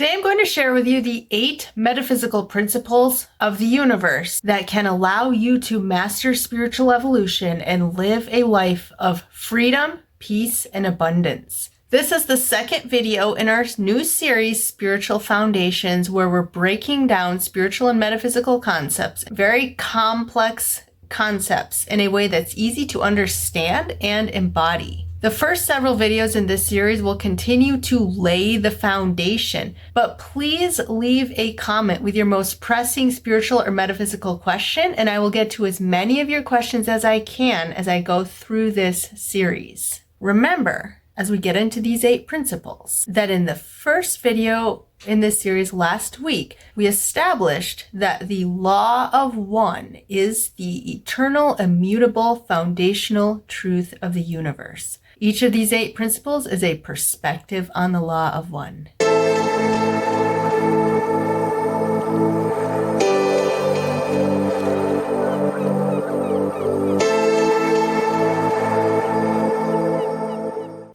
Today I'm going to share with you the 8 metaphysical principles of the universe that can allow you to master spiritual evolution and live a life of freedom, peace, and abundance. This is the second video in our new series, Spiritual Foundations, where we're breaking down spiritual and metaphysical concepts, very complex concepts, in a way that's easy to understand and embody. The first several videos in this series will continue to lay the foundation, but please leave a comment with your most pressing spiritual or metaphysical question, and I will get to as many of your questions as I can as I go through this series. Remember, as we get into these 8 principles, that in the first video in this series last week, we established that the law of one is the eternal, immutable, foundational truth of the universe. Each of these 8 principles is a perspective on the law of one.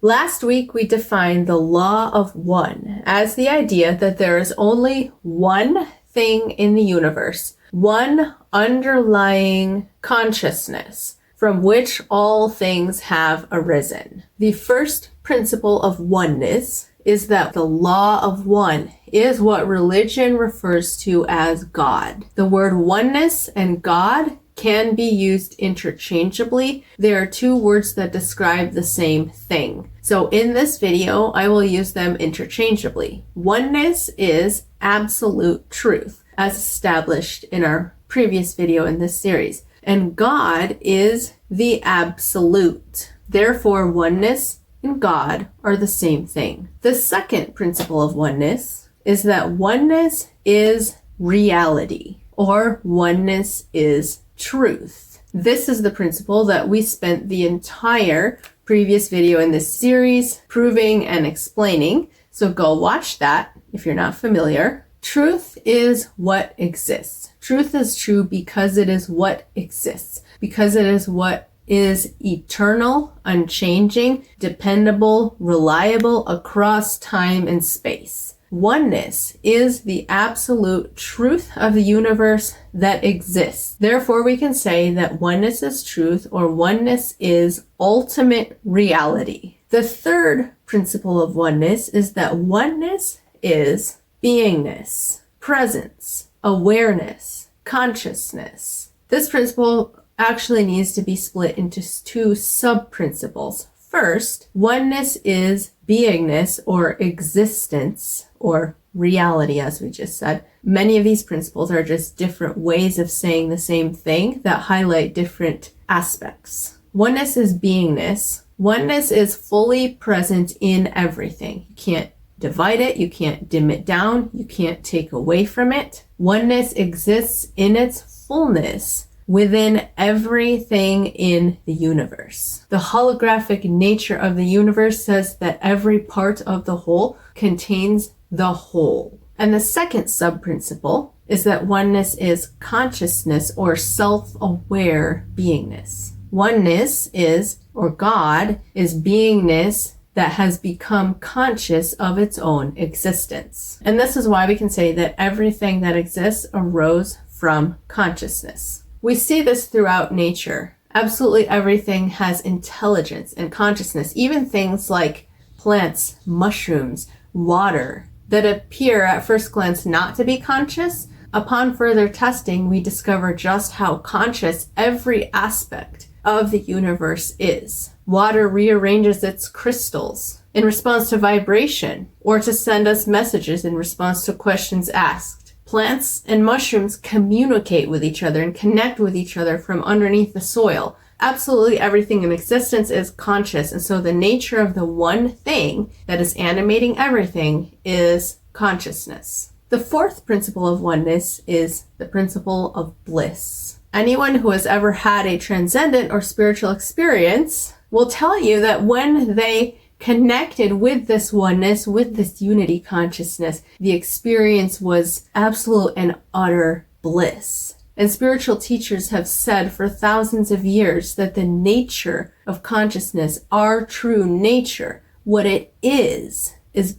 Last week, we defined the law of one as the idea that there is only one thing in the universe, one underlying consciousness from which all things have arisen. The first principle of oneness is that the law of one is what religion refers to as God. The word oneness and God can be used interchangeably. There are 2 words that describe the same thing. So in this video, I will use them interchangeably. Oneness is absolute truth, as established in our previous video in this series. And God is the absolute. Therefore, oneness and God are the same thing. The second principle of oneness is that oneness is reality, or oneness is truth. This is the principle that we spent the entire previous video in this series proving and explaining. So go watch that if you're not familiar. Truth is what exists. Truth is true because it is what exists, because it is what is eternal, unchanging, dependable, reliable across time and space. Oneness is the absolute truth of the universe that exists. Therefore, we can say that oneness is truth, or oneness is ultimate reality. The third principle of oneness is that oneness is beingness, presence, awareness, consciousness. This principle actually needs to be split into 2 sub-principles. First, oneness is beingness, or existence, or reality, as we just said. Many of these principles are just different ways of saying the same thing that highlight different aspects. Oneness is beingness. Oneness is fully present in everything. You can't divide it, you can't dim it down, you can't take away from it. Oneness exists in its fullness within everything in the universe. The holographic nature of the universe says that every part of the whole contains the whole. And the second sub-principle is that oneness is consciousness, or self-aware beingness. Oneness is, or God is, beingness that has become conscious of its own existence. And this is why we can say that everything that exists arose from consciousness. We see this throughout nature. Absolutely everything has intelligence and consciousness, even things like plants, mushrooms, water, that appear at first glance not to be conscious. Upon further testing, we discover just how conscious every aspect of the universe is. Water rearranges its crystals in response to vibration, or to send us messages in response to questions asked. Plants and mushrooms communicate with each other and connect with each other from underneath the soil. Absolutely everything in existence is conscious, and so the nature of the one thing that is animating everything is consciousness. The fourth principle of oneness is the principle of bliss. Anyone who has ever had a transcendent or spiritual experience will tell you that when they connected with this oneness, with this unity consciousness, the experience was absolute and utter bliss. And spiritual teachers have said for thousands of years that the nature of consciousness, our true nature, what it is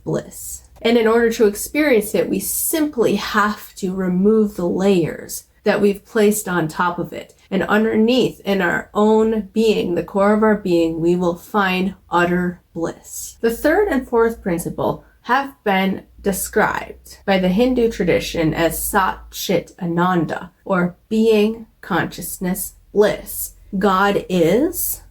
bliss. And in order to experience it, we simply have to remove the layers that we've placed on top of it. And underneath, in our own being, the core of our being, we will find utter bliss. The third and fourth principle have been described by the Hindu tradition as Sat Chit Ananda, or being, consciousness, bliss. God is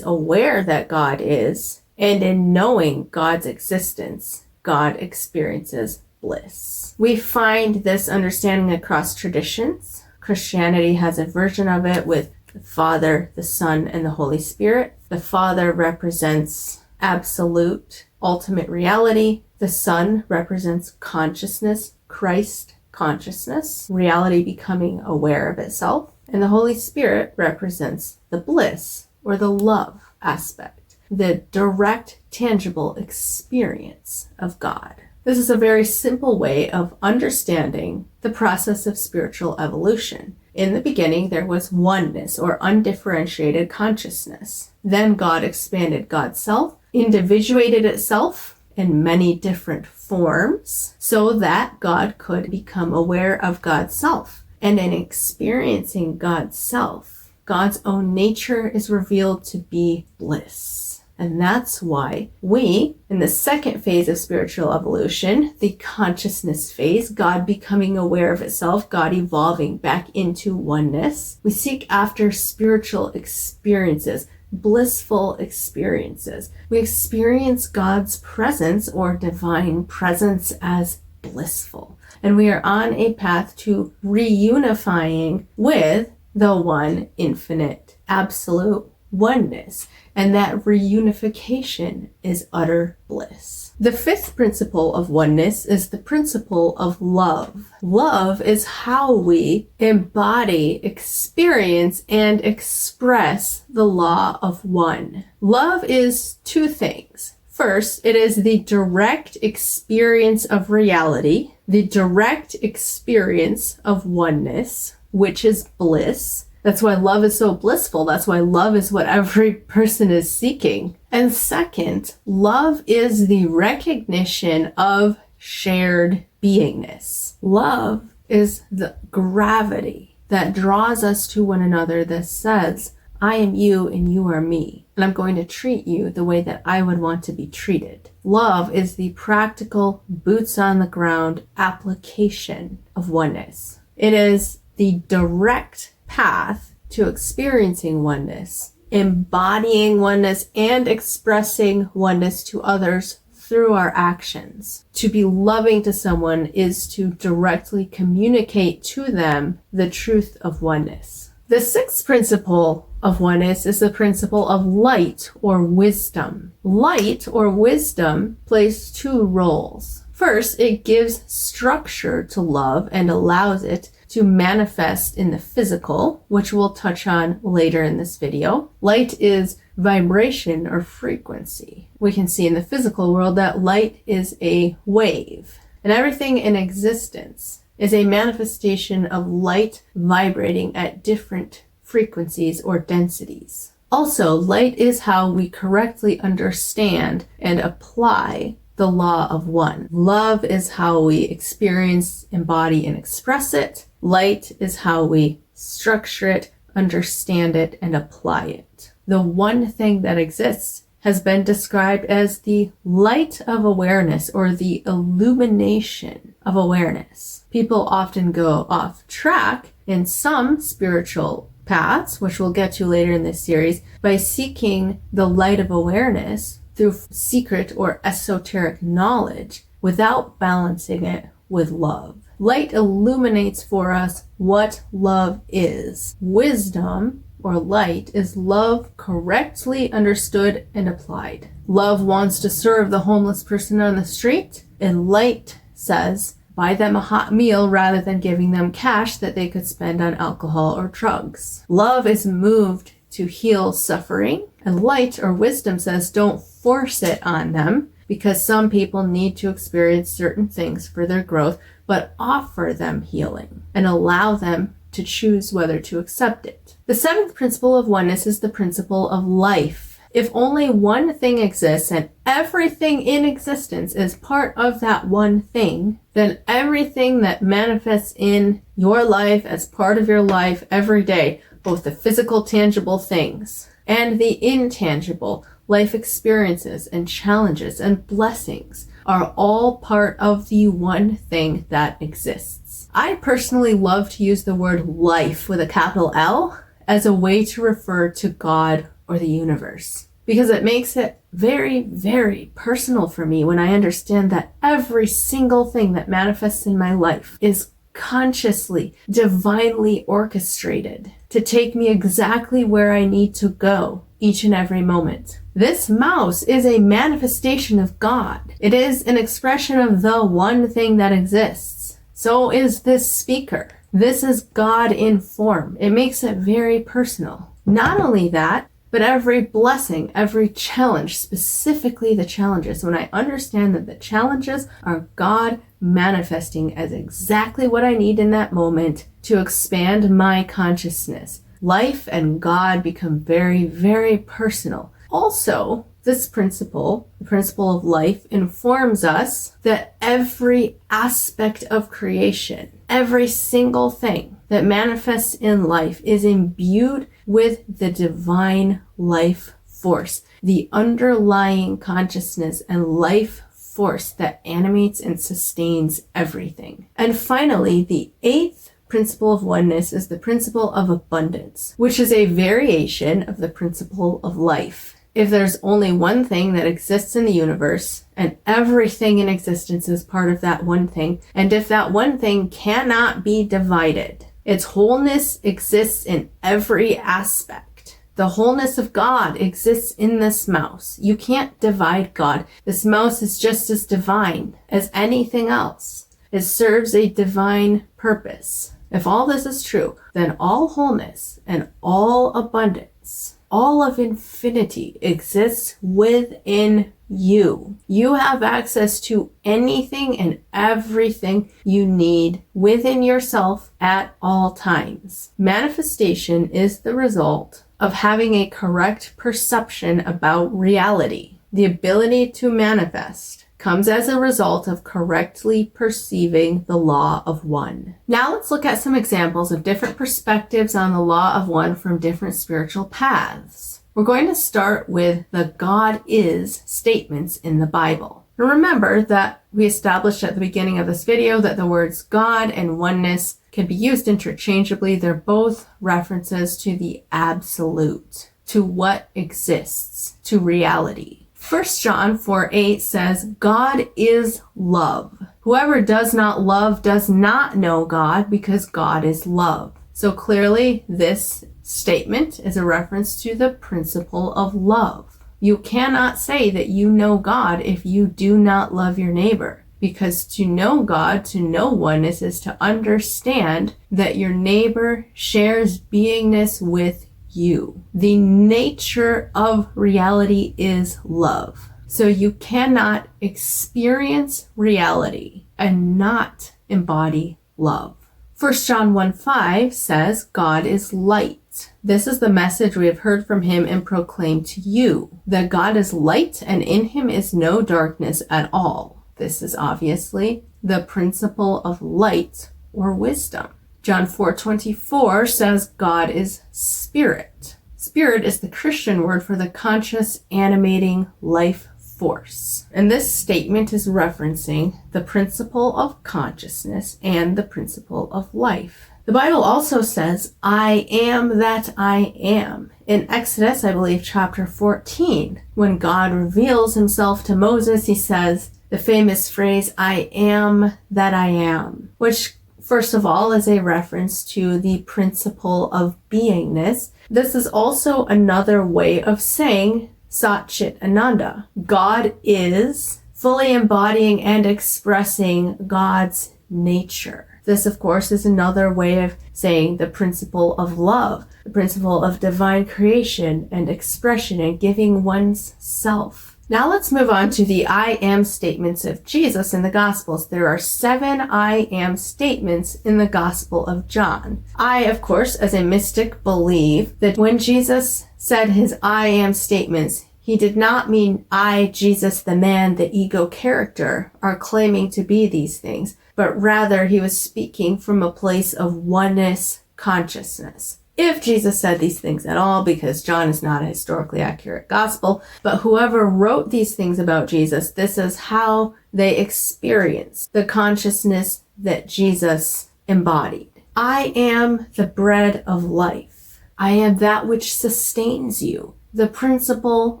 aware that God is, and in knowing God's existence, God experiences bliss. We find this understanding across traditions. Christianity has a version of it with the Father, the Son, and the Holy Spirit. The Father represents absolute, ultimate reality. The Son represents consciousness, Christ consciousness, reality becoming aware of itself. And the Holy Spirit represents the bliss, or the love aspect, the direct, tangible experience of God. This is a very simple way of understanding the process of spiritual evolution. In the beginning, there was oneness, or undifferentiated consciousness. Then God expanded God's self, individuated itself in many different forms, so that God could become aware of God's self. And in experiencing God's self, God's own nature is revealed to be bliss. And that's why we, in the second phase of spiritual evolution, the consciousness phase, God becoming aware of itself, God evolving back into oneness, we seek after spiritual experiences, blissful experiences. We experience God's presence, or divine presence, as blissful. And we are on a path to reunifying with the one infinite absolute oneness. And that reunification is utter bliss. The fifth principle of oneness is the principle of love. Love is how we embody, experience, and express the law of one. Love is two things. First, it is the direct experience of reality, the direct experience of oneness, which is bliss. That's why love is so blissful. That's why love is what every person is seeking. And second, love is the recognition of shared beingness. Love is the gravity that draws us to one another, that says, I am you and you are me, and I'm going to treat you the way that I would want to be treated. Love is the practical, boots on the ground application of oneness. It is the direct path to experiencing oneness, embodying oneness, and expressing oneness to others through our actions. To be loving to someone is to directly communicate to them the truth of oneness. The sixth principle of oneness is the principle of light, or wisdom. Light, or wisdom, plays two roles. First, it gives structure to love and allows it to manifest in the physical, which we'll touch on later in this video. Light is vibration, or frequency. We can see in the physical world that light is a wave, and everything in existence is a manifestation of light vibrating at different frequencies or densities. Also, light is how we correctly understand and apply the law of one. Love is how we experience, embody, and express it. Light is how we structure it, understand it, and apply it. The one thing that exists has been described as the light of awareness, or the illumination of awareness. People often go off track in some spiritual paths, which we'll get to later in this series, by seeking the light of awareness through secret or esoteric knowledge without balancing it with love. Light illuminates for us what love is. Wisdom, or light, is love correctly understood and applied. Love wants to serve the homeless person on the street, and light says, buy them a hot meal rather than giving them cash that they could spend on alcohol or drugs. Love is moved to heal suffering, and light, or wisdom, says don't force it on them, because some people need to experience certain things for their growth, but offer them healing and allow them to choose whether to accept it. The seventh principle of oneness is the principle of life. If only one thing exists and everything in existence is part of that one thing, then everything that manifests in your life as part of your life every day, both the physical, tangible things and the intangible life experiences and challenges and blessings, are all part of the one thing that exists. I personally love to use the word life with a capital L as a way to refer to God or the universe, because it makes it very, very personal for me when I understand that every single thing that manifests in my life is consciously, divinely orchestrated to take me exactly where I need to go each and every moment. This mouse is a manifestation of God. It is an expression of the one thing that exists. So is this speaker. This is God in form. It makes it very personal. Not only that, but every blessing, every challenge, specifically the challenges, when I understand that the challenges are God manifesting as exactly what I need in that moment to expand my consciousness, life and God become very, very personal. Also, this principle, the principle of life, informs us that every aspect of creation, every single thing that manifests in life is imbued with the divine life force, the underlying consciousness and life force that animates and sustains everything. And finally, the eighth principle of oneness is the principle of abundance, which is a variation of the principle of life. If there's only one thing that exists in the universe, and everything in existence is part of that one thing, and if that one thing cannot be divided, its wholeness exists in every aspect. The wholeness of God exists in this mouse. You can't divide God. This mouse is just as divine as anything else. It serves a divine purpose. If all this is true, then all wholeness and all abundance, all of infinity exists within you. You have access to anything and everything you need within yourself at all times. Manifestation is the result of having a correct perception about reality. The ability to manifest comes as a result of correctly perceiving the law of one. Now let's look at some examples of different perspectives on the law of one from different spiritual paths. We're going to start with the God is statements in the Bible. Now remember that we established at the beginning of this video that the words God and oneness can be used interchangeably. They're both references to the absolute, to what exists, to reality. 1 John 4:8 says, God is love. Whoever does not love does not know God, because God is love. So clearly, this statement is a reference to the principle of love. You cannot say that you know God if you do not love your neighbor, because to know God, to know oneness, is to understand that your neighbor shares beingness with you. The nature of reality is love. So you cannot experience reality and not embody love. 1 John 1:5 says, God is light. This is the message we have heard from him and proclaimed to you, that God is light and in him is no darkness at all. This is obviously the principle of light or wisdom. John 4:24 says God is spirit. Spirit is the Christian word for the conscious, animating life force. And this statement is referencing the principle of consciousness and the principle of life. The Bible also says, I am that I am. In Exodus, I believe, chapter 14, when God reveals himself to Moses, he says the famous phrase, I am that I am, which first of all is a reference to the principle of beingness. This is also another way of saying Sat Chit Ananda. God is fully embodying and expressing God's nature. This, of course, is another way of saying the principle of love, the principle of divine creation and expression and giving one's self. Now let's move on to the I am statements of Jesus in the Gospels. There are 7 I am statements in the Gospel of John. I, of course, as a mystic, believe that when Jesus said his I am statements, he did not mean I, Jesus, the man, the ego character, are claiming to be these things, but rather he was speaking from a place of oneness consciousness. If Jesus said these things at all, because John is not a historically accurate gospel, but whoever wrote these things about Jesus, this is how they experienced the consciousness that Jesus embodied. I am the bread of life. I am that which sustains you. The principle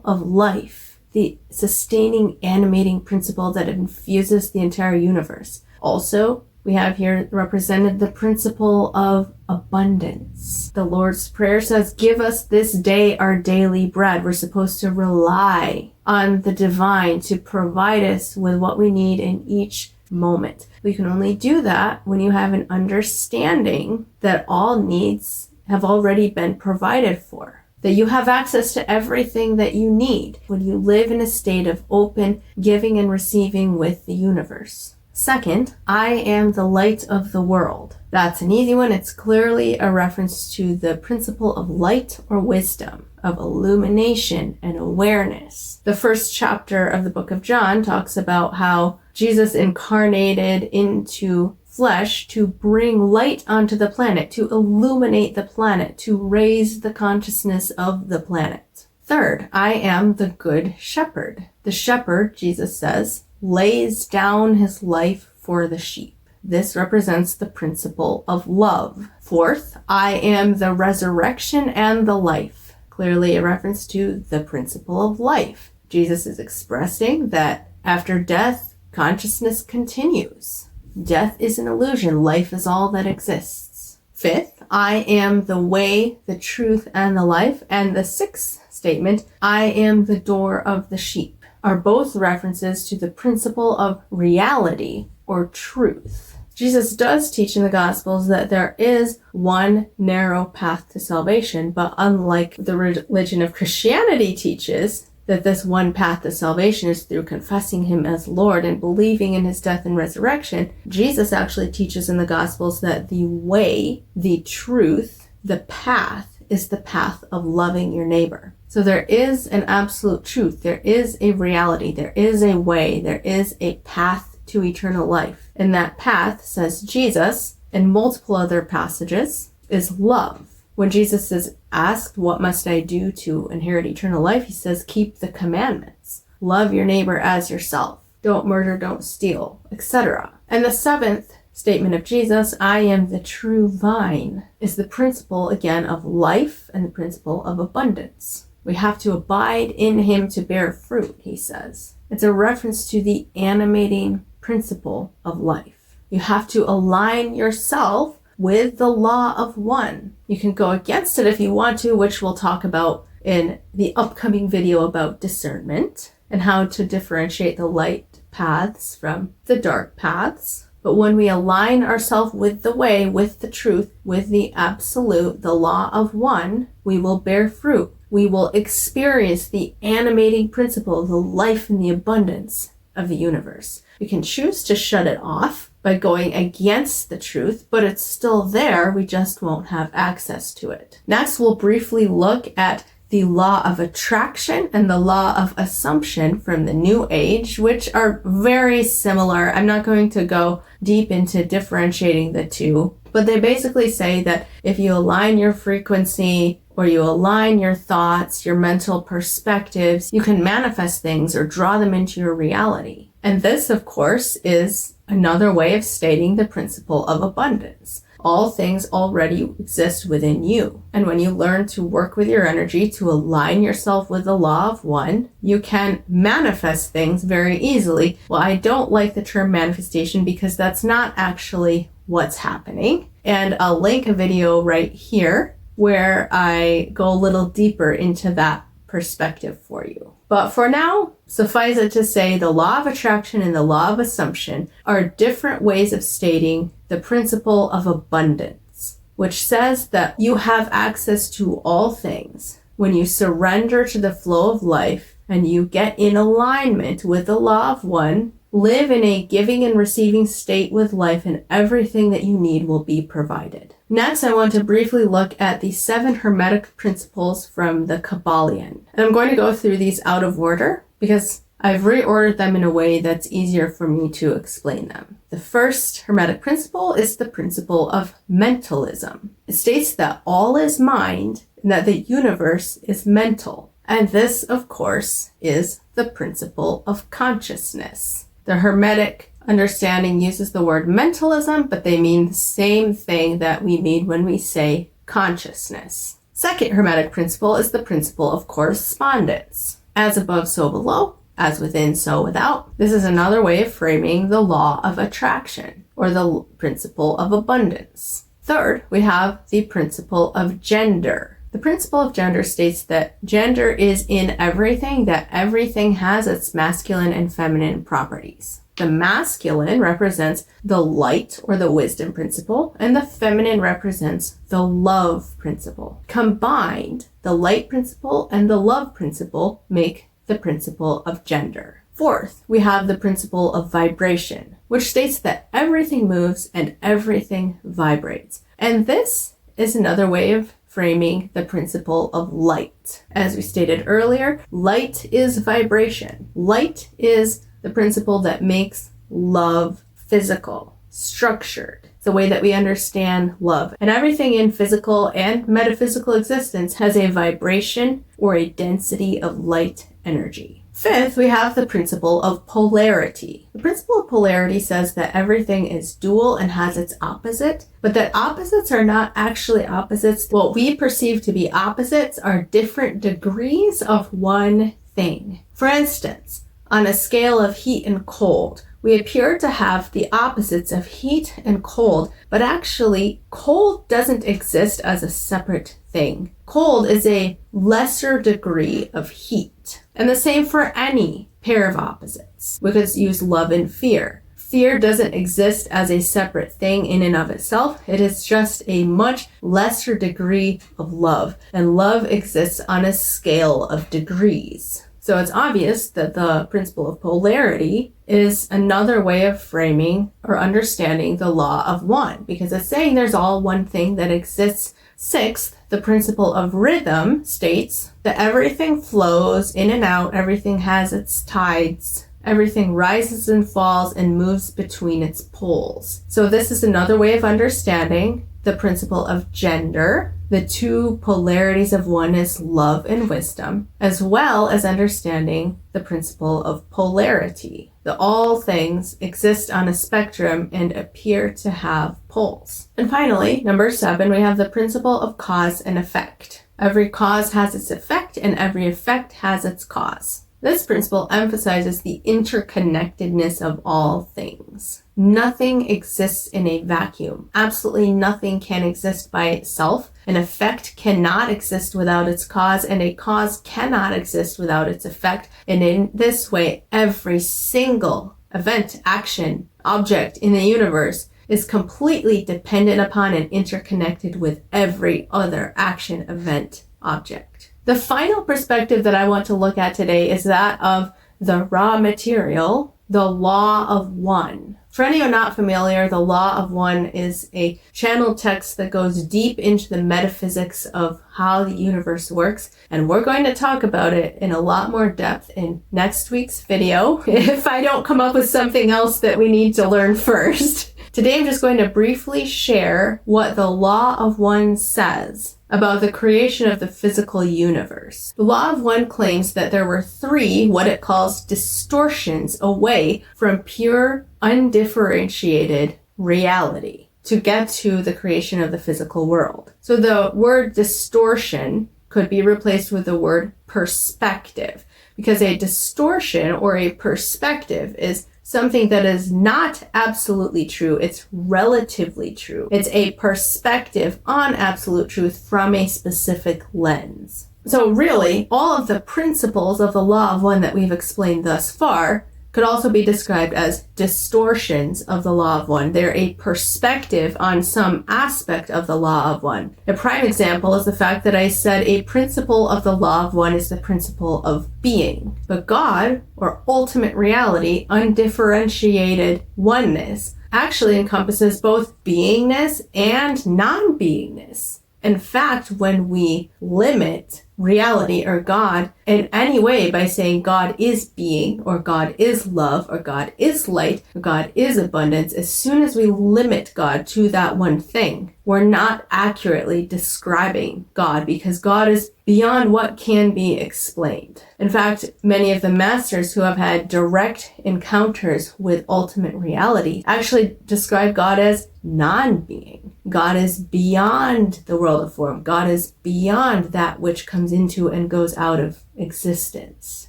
of life, the sustaining, animating principle that infuses the entire universe. Also, we have here represented the principle of abundance. The Lord's Prayer says, give us this day our daily bread. We're supposed to rely on the divine to provide us with what we need in each moment. We can only do that when you have an understanding that all needs have already been provided for, that you have access to everything that you need when you live in a state of open giving and receiving with the universe. Second, I am the light of the world. That's an easy one. It's clearly a reference to the principle of light or wisdom, of illumination and awareness. The first chapter of the book of John talks about how Jesus incarnated into flesh to bring light onto the planet, to illuminate the planet, to raise the consciousness of the planet. Third, I am the good shepherd. The shepherd, Jesus says, lays down his life for the sheep. This represents the principle of love. Fourth, I am the resurrection and the life. Clearly a reference to the principle of life. Jesus is expressing that after death, consciousness continues. Death is an illusion. Life is all that exists. Fifth, I am the way, the truth, and the life. And the sixth statement, I am the door of the sheep, are both references to the principle of reality or truth. Jesus does teach in the Gospels that there is one narrow path to salvation, but unlike the religion of Christianity teaches that this one path to salvation is through confessing him as Lord and believing in his death and resurrection, Jesus actually teaches in the Gospels that the way, the truth, the path is the path of loving your neighbor. So there is an absolute truth. There is a reality. There is a way. There is a path to eternal life. And that path, says Jesus, in multiple other passages, is love. When Jesus is asked, what must I do to inherit eternal life? He says, keep the commandments. Love your neighbor as yourself. Don't murder, don't steal, etc. And the seventh statement of Jesus, I am the true vine, is the principle, again, of life and the principle of abundance. We have to abide in him to bear fruit, he says. It's a reference to the animating principle of life. You have to align yourself with the law of one. You can go against it if you want to, which we'll talk about in the upcoming video about discernment and how to differentiate the light paths from the dark paths. But when we align ourselves with the way, with the truth, with the absolute, the law of one, we will bear fruit. We will experience the animating principle, the life and the abundance of the universe. We can choose to shut it off by going against the truth, but it's still there. We just won't have access to it. Next, we'll briefly look at the law of attraction and the law of assumption from the New Age, which are very similar. I'm not going to go deep into differentiating the two, but they basically say that if you align your frequency or you align your thoughts, your mental perspectives, you can manifest things or draw them into your reality. And this, of course, is another way of stating the principle of abundance. All things already exist within you. And when you learn to work with your energy to align yourself with the law of one, you can manifest things very easily. Well, I don't like the term manifestation because that's not actually what's happening. And I'll link a video right here where I go a little deeper into that perspective for you. But for now, suffice it to say the law of attraction and the law of assumption are different ways of stating the principle of abundance, which says that you have access to all things when you surrender to the flow of life and you get in alignment with the law of one, Live in a giving and receiving state with life, and everything that you need will be provided. Next, I want to briefly look at the 7 Hermetic principles from the Kabbalion. And I'm going to go through these out of order because I've reordered them in a way that's easier for me to explain them. The first Hermetic principle is the principle of mentalism. It states that all is mind and that the universe is mental. And this, of course, is the principle of consciousness. The Hermetic understanding uses the word mentalism, but they mean the same thing that we mean when we say consciousness. Second Hermetic principle is the principle of correspondence. As above, so below. As within, so without. This is another way of framing the law of attraction, or the principle of abundance. Third, we have the principle of gender. The principle of gender states that gender is in everything, that everything has its masculine and feminine properties. The masculine represents the light or the wisdom principle, and the feminine represents the love principle. Combined, the light principle and the love principle make the principle of gender. Fourth, we have the principle of vibration, which states that everything moves and everything vibrates. And this is another way of framing the principle of light. As we stated earlier, light is vibration. Light is the principle that makes love physical, structured. It's the way that we understand love. And everything in physical and metaphysical existence has a vibration or a density of light energy. Fifth, we have the principle of polarity. The principle of polarity says that everything is dual and has its opposite, but that opposites are not actually opposites. What we perceive to be opposites are different degrees of one thing. For instance, on a scale of heat and cold, we appear to have the opposites of heat and cold, but actually cold doesn't exist as a separate thing. Cold is a lesser degree of heat. And the same for any pair of opposites. We could use love and fear. Fear doesn't exist as a separate thing in and of itself. It is just a much lesser degree of love. And love exists on a scale of degrees. So it's obvious that the principle of polarity is another way of framing or understanding the law of one, because it's saying there's all one thing that exists. Sixth, the principle of rhythm states that everything flows in and out, everything has its tides, everything rises and falls and moves between its poles. So this is another way of understanding the principle of gender, the 2 polarities of oneness, love and wisdom, as well as understanding the principle of polarity, that all things exist on a spectrum and appear to have poles. And finally, number 7, we have the principle of cause and effect. Every cause has its effect, and every effect has its cause. This principle emphasizes the interconnectedness of all things. Nothing exists in a vacuum. Absolutely nothing can exist by itself. An effect cannot exist without its cause, and a cause cannot exist without its effect. And in this way, every single event, action, object in the universe is completely dependent upon and interconnected with every other action, event, object. The final perspective that I want to look at today is that of the raw material, the law of one. For any who are not familiar, the law of one is a channeled text that goes deep into the metaphysics of how the universe works. And we're going to talk about it in a lot more depth in next week's video, if I don't come up with something else that we need to learn first. Today, I'm just going to briefly share what the law of one says about the creation of the physical universe. The law of one claims that there were 3, what it calls distortions away from pure, undifferentiated reality to get to the creation of the physical world. So the word distortion could be replaced with the word perspective, because a distortion or a perspective is something that is not absolutely true. It's relatively true. It's a perspective on absolute truth from a specific lens. So really, all of the principles of the law of one that we've explained thus far could also be described as distortions of the law of one. They're a perspective on some aspect of the law of one. A prime example is the fact that I said a principle of the law of one is the principle of being. But God, or ultimate reality, undifferentiated oneness, actually encompasses both beingness and non-beingness. In fact, when we limit reality or God in any way by saying God is being, or God is love, or God is light, or God is abundance, as soon as we limit God to that one thing, we're not accurately describing God, because God is beyond what can be explained. In fact, many of the masters who have had direct encounters with ultimate reality actually describe God as non-being. God is beyond the world of form. God is beyond that which comes into and goes out of existence.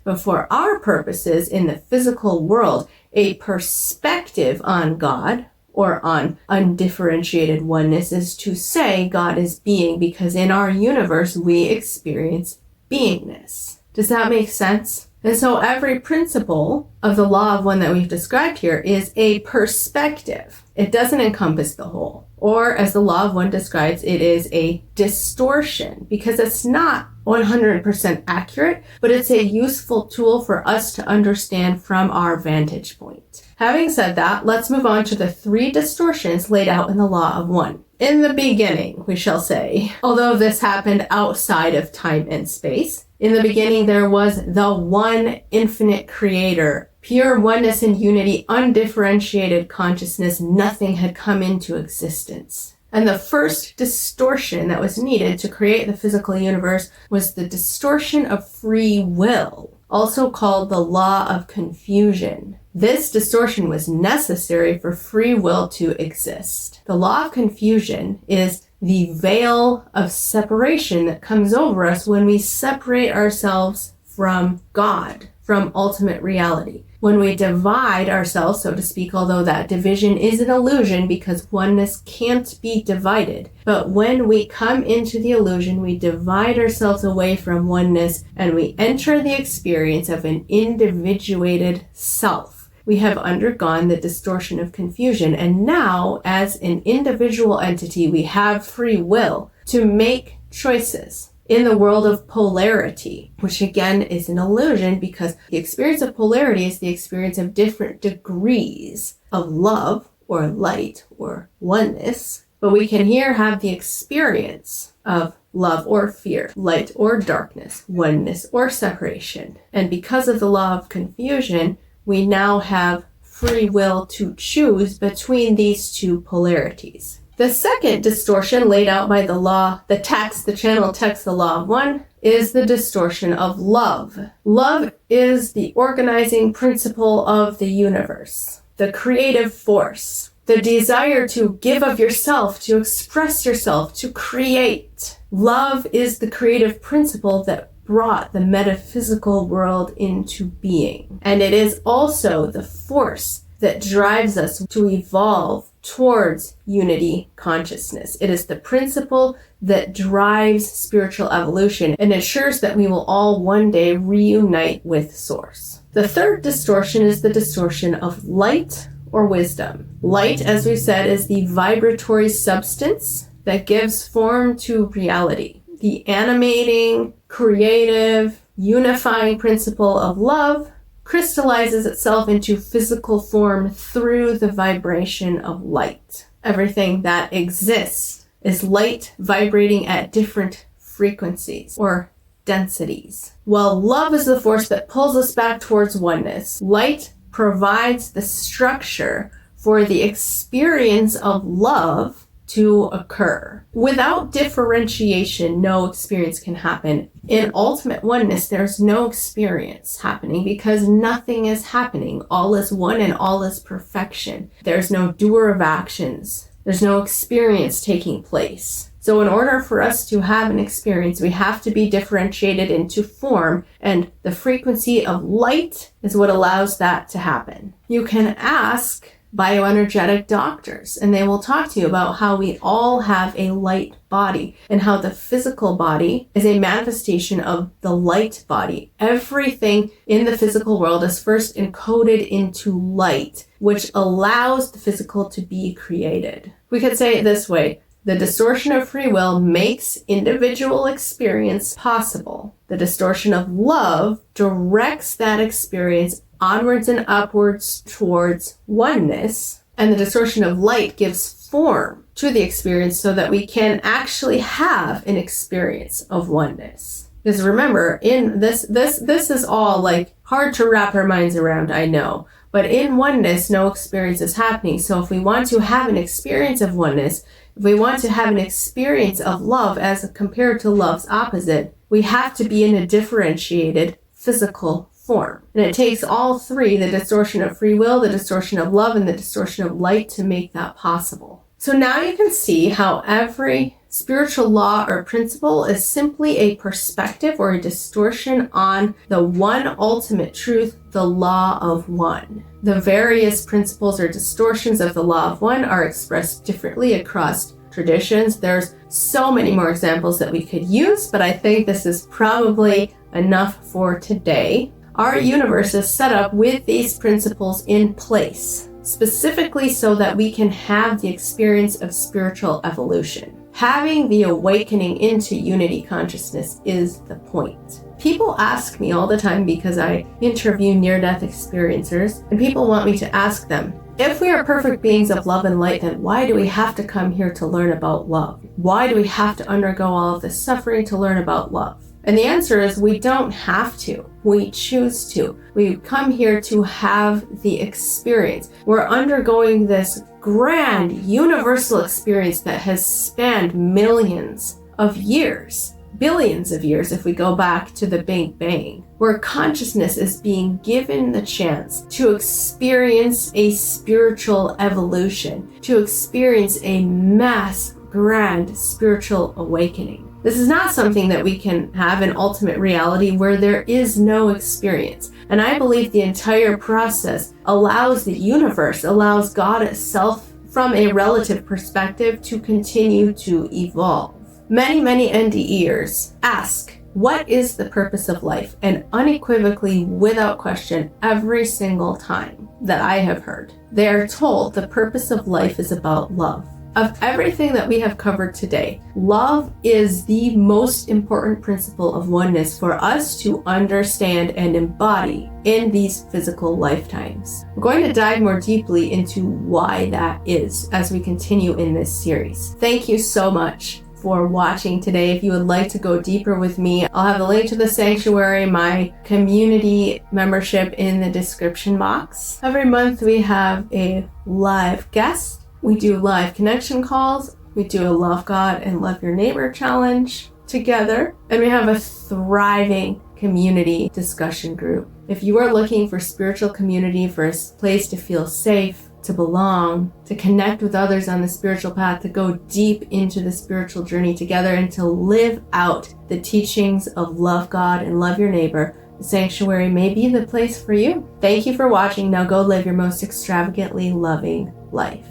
But for our purposes in the physical world, a perspective on God or on undifferentiated oneness is to say God is being, because in our universe we experience beingness. Does that make sense? And so every principle of the law of one that we've described here is a perspective. It doesn't encompass the whole. Or as the law of one describes, it is a distortion, because it's not 100% accurate, but it's a useful tool for us to understand from our vantage point. Having said that, let's move on to the three distortions laid out in the law of one. In the beginning, we shall say, although this happened outside of time and space, in the beginning there was the one infinite creator, pure oneness and unity, undifferentiated consciousness. Nothing had come into existence. And the first distortion that was needed to create the physical universe was the distortion of free will, also called the law of confusion. This distortion was necessary for free will to exist. The law of confusion is the veil of separation that comes over us when we separate ourselves from God, from ultimate reality. When we divide ourselves, so to speak, although that division is an illusion because oneness can't be divided. But when we come into the illusion, we divide ourselves away from oneness and we enter the experience of an individuated self. We have undergone the distortion of confusion, and now, as an individual entity, we have free will to make choices in the world of polarity, which again is an illusion, because the experience of polarity is the experience of different degrees of love or light or oneness. But we can here have the experience of love or fear, light or darkness, oneness or separation. And because of the law of confusion, we now have free will to choose between these two polarities. The second distortion laid out by the law, the channel text, the law of one, is the distortion of love. Love is the organizing principle of the universe, the creative force, the desire to give of yourself, to express yourself, to create. Love is the creative principle that brought the metaphysical world into being. And it is also the force that drives us to evolve towards unity consciousness. It is the principle that drives spiritual evolution and ensures that we will all one day reunite with Source. The third distortion is the distortion of light or wisdom. Light, as we said, is the vibratory substance that gives form to reality. The animating, creative, unifying principle of love crystallizes itself into physical form through the vibration of light. Everything that exists is light vibrating at different frequencies or densities. While love is the force that pulls us back towards oneness, light provides the structure for the experience of love to occur. Without differentiation, no experience can happen. In ultimate oneness, there's no experience happening because nothing is happening. All is one and all is perfection. There's no doer of actions. There's no experience taking place. So in order for us to have an experience, we have to be differentiated into form, and the frequency of light is what allows that to happen. You can ask bioenergetic doctors, and they will talk to you about how we all have a light body and how the physical body is a manifestation of the light body. Everything in the physical world is first encoded into light, which allows the physical to be created. We could say it this way: the distortion of free will makes individual experience possible. The distortion of love directs that experience onwards and upwards towards oneness. And the distortion of light gives form to the experience so that we can actually have an experience of oneness. Because remember, in this is all like hard to wrap our minds around, I know. But in oneness, no experience is happening. So if we want to have an experience of oneness, if we want to have an experience of love as compared to love's opposite, we have to be in a differentiated physical form. And it takes all three, the distortion of free will, the distortion of love, and the distortion of light, to make that possible. So now you can see how every spiritual law or principle is simply a perspective or a distortion on the one ultimate truth, the law of one. The various principles or distortions of the law of one are expressed differently across traditions. There's so many more examples that we could use, but I think this is probably enough for today. Our universe is set up with these principles in place, specifically so that we can have the experience of spiritual evolution. Having the awakening into unity consciousness is the point. People ask me all the time, because I interview near-death experiencers, and people want me to ask them, if we are perfect beings of love and light, then why do we have to come here to learn about love? Why do we have to undergo all of this suffering to learn about love? And the answer is, we don't have to. We choose to. We come here to have the experience. We're undergoing this grand universal experience that has spanned millions of years, billions of years if we go back to the Big Bang, where consciousness is being given the chance to experience a spiritual evolution, to experience a mass, grand spiritual awakening. This is not something that we can have an ultimate reality where there is no experience. And I believe the entire process allows the universe, allows God itself, from a relative perspective, to continue to evolve. Many NDEers ask, what is the purpose of life? And unequivocally, without question, every single time that I have heard, they are told the purpose of life is about love. Of everything that we have covered today, love is the most important principle of oneness for us to understand and embody in these physical lifetimes. We're going to dive more deeply into why that is as we continue in this series. Thank you so much for watching today. If you would like to go deeper with me, I'll have a link to the sanctuary, my community membership, in the description box. Every month we have a live guest. We do live connection calls. We do a Love God and Love Your Neighbor challenge together. And we have a thriving community discussion group. If you are looking for spiritual community, for a place to feel safe, to belong, to connect with others on the spiritual path, to go deep into the spiritual journey together, and to live out the teachings of Love God and Love Your Neighbor, the sanctuary may be the place for you. Thank you for watching. Now go live your most extravagantly loving life.